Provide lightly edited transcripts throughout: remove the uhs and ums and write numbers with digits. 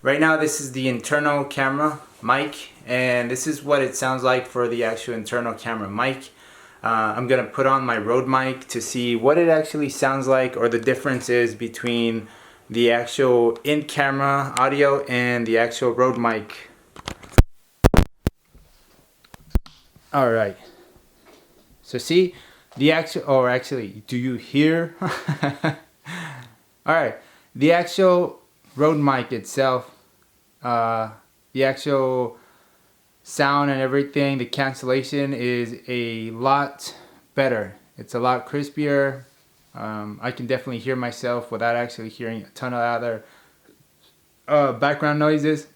Right now this is the internal camera mic, and this is what it sounds like for the actual internal camera mic. I'm gonna put on my Rode mic to see what it actually sounds like, or the difference is between the actual in-camera audio and the actual Rode mic. Alright, so see the actual, or actually, do you hear? Alright, the actual Rode mic itself, the actual sound and everything, the cancellation is a lot better. It's a lot crispier. I can definitely hear myself without actually hearing a ton of other background noises,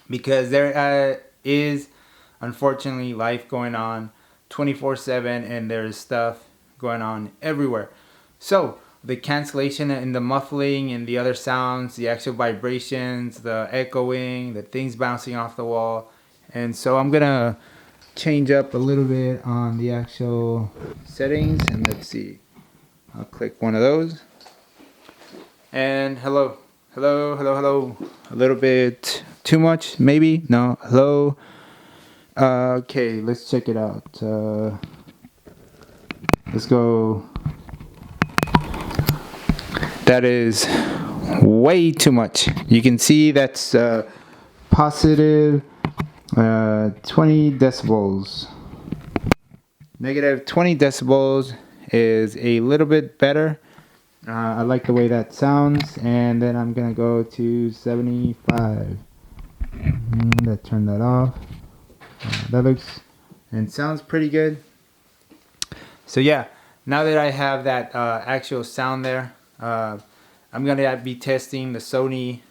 because there is unfortunately life going on 24/7, and there's stuff going on everywhere. So the cancellation and the muffling and the other sounds, the actual vibrations, the echoing, the things bouncing off the wall. And so I'm gonna change up a little bit on the actual settings, and let's see, I'll click one of those, and hello, a little bit too much, maybe, no, hello. Okay, let's check it out. Let's go. That is way too much. You can see that's positive 20 decibels. Negative 20 decibels is a little bit better. I like the way that sounds. And then I'm gonna go to 75. Let's turn that off. That looks and sounds pretty good. So yeah, now that I have that actual sound there, I'm gonna be testing the Sony,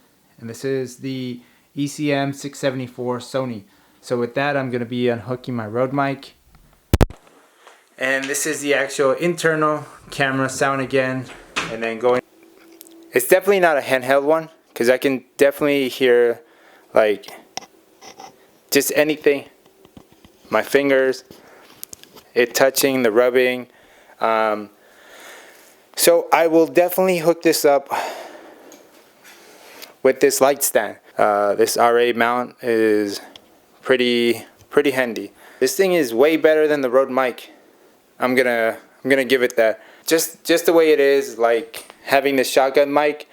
and this is the ECM 674 Sony. So with that, I'm gonna be unhooking my Rode mic, and this is the actual internal camera sound again, and then going. It's definitely not a handheld one, because I can definitely hear like just anything, my fingers, it touching, the rubbing. So I will definitely hook this up with this light stand. This RA mount is pretty handy. This thing is way better than the Rode mic. I'm gonna give it that. Just the way it is, like having this shotgun mic.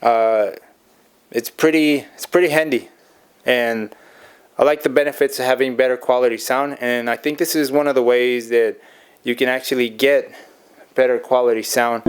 It's pretty handy, and I like the benefits of having better quality sound. And I think this is one of the ways that you can actually get better quality sound.